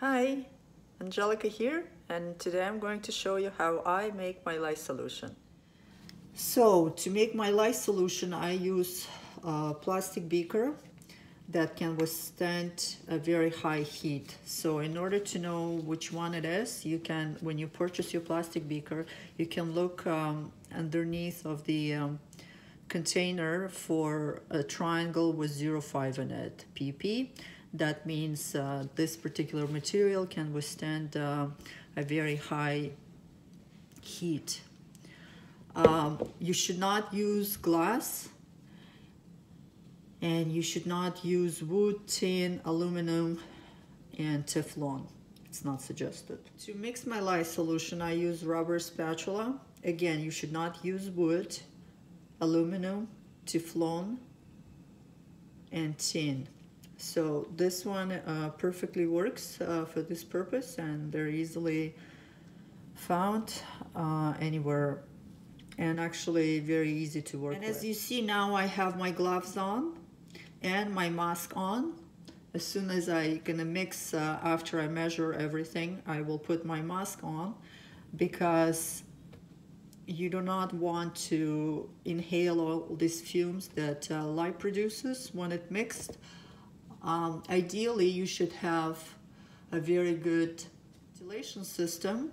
Hi, Angelica here, and today I'm going to show you how I make my lye solution. So to make my lye solution, I use a plastic beaker that can withstand a very high heat. So in order to know which one it is, you can, when you purchase your plastic beaker, you can look underneath of the container for a triangle with 0.5 in it, pp. That means this particular material can withstand a very high heat. You should not use glass, and you should not use wood, tin, aluminum, and Teflon. It's not suggested. To mix my lye solution, I use rubber spatula. Again, you should not use wood, aluminum, Teflon, and tin. So this one perfectly works for this purpose, and they're easily found anywhere, and actually very easy to work with. And as you see now, I have my gloves on and my mask on. As soon as I'm gonna mix, after I measure everything, I will put my mask on, because you do not want to inhale all these fumes that lye produces when it mixed. Ideally, you should have a very good ventilation system,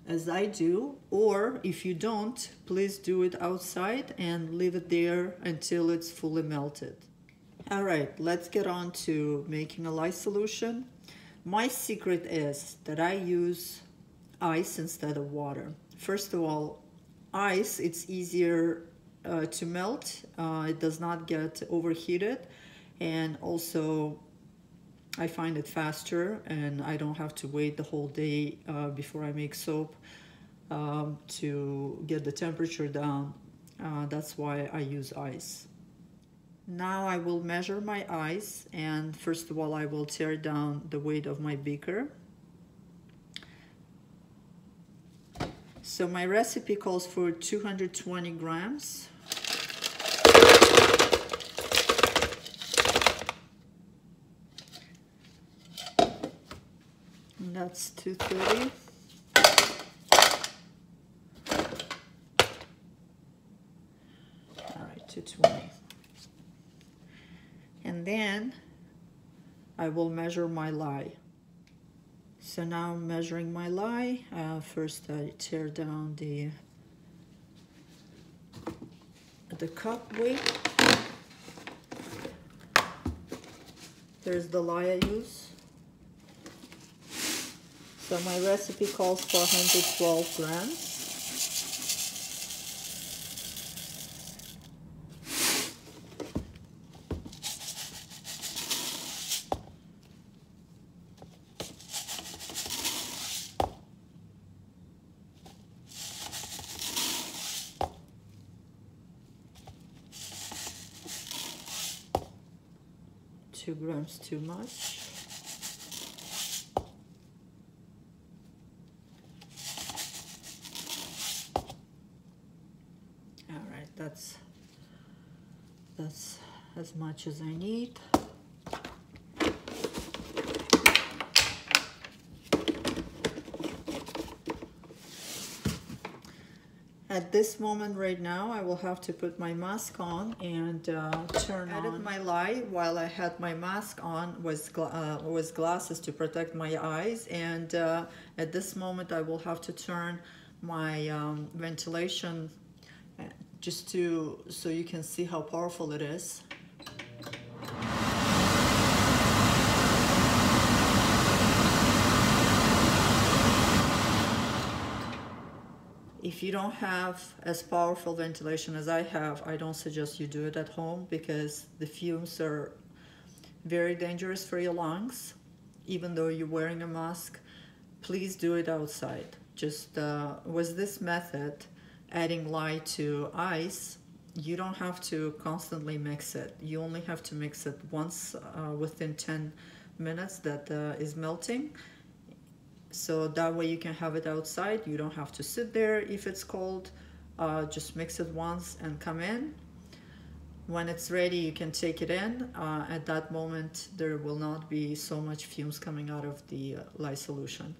as I do, or if you don't, please do it outside and leave it there until it's fully melted. All right, let's get on to making a lye solution. My secret is that I use ice instead of water. First of all, ice, it's easier to melt. It does not get overheated, and also I find it faster, and I don't have to wait the whole day before I make soap to get the temperature down. That's why I use ice. Now I will measure my ice, and first of all I will tear down the weight of my beaker. So my recipe calls for 220 grams. And that's 230. All right, 220. And then I will measure my lye. So now I'm measuring my lye. First I tear down the cup weight. There's the lye I use. So my recipe calls for 112 grams. Two grams too much. All right, that's as much as I need. At this moment right now, I will have to put my mask on and turn on. I added my lye while I had my mask on with glasses to protect my eyes, and at this moment I will have to turn my ventilation just so you can see how powerful it is. If you don't have as powerful ventilation as I have, I don't suggest you do it at home, because the fumes are very dangerous for your lungs, even though you're wearing a mask. Please do it outside. Just with this method, adding lye to ice, you don't have to constantly mix it. You only have to mix it once within 10 minutes that is melting. So that way you can have it outside. You don't have to sit there if it's cold. Just mix it once and come in. When it's ready, you can take it in. At that moment, there will not be so much fumes coming out of the lye solution.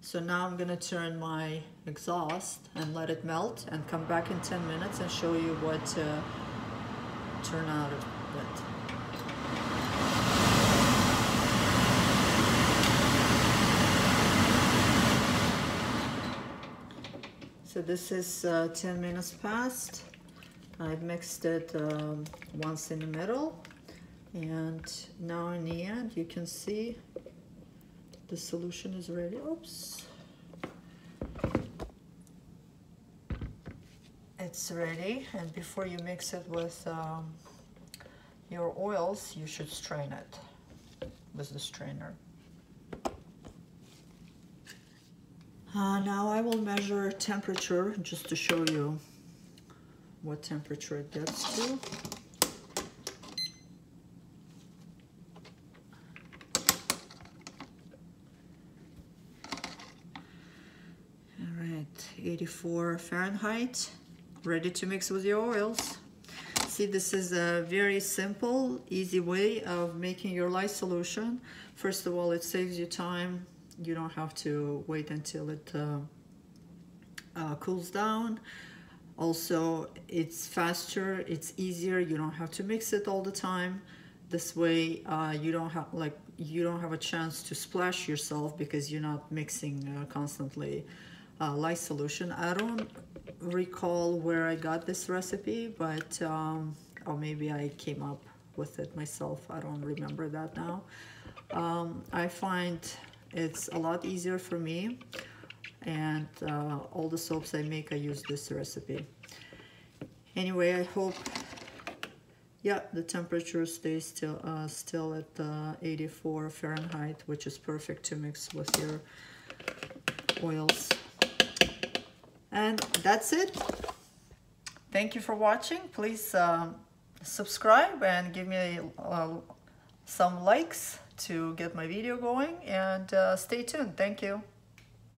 So now I'm gonna turn my exhaust and let it melt and come back in 10 minutes and show you what turned out of it. So this is 10 minutes past. I've mixed it once in the middle, and now in the end you can see the solution is ready. Oops. It's ready, and before you mix it with your oils, you should strain it with the strainer. Now I will measure temperature just to show you what temperature it gets to. All right, 84 Fahrenheit, ready to mix with your oils. See, this is a very simple, easy way of making your lye solution. First of all, it saves you time. You don't have to wait until it cools down. Also, it's faster, it's easier. You don't have to mix it all the time. This way, you don't have a chance to splash yourself because you're not mixing constantly lye solution. I don't recall where I got this recipe, but or maybe I came up with it myself. I don't remember that now. I find it's a lot easier for me, and all the soaps I make, I use this recipe. Anyway, I hope, yeah, the temperature stays still at 84 Fahrenheit, which is perfect to mix with your oils. And that's it. Thank you for watching. Please subscribe and give me some likes to get my video going, and stay tuned. Thank you.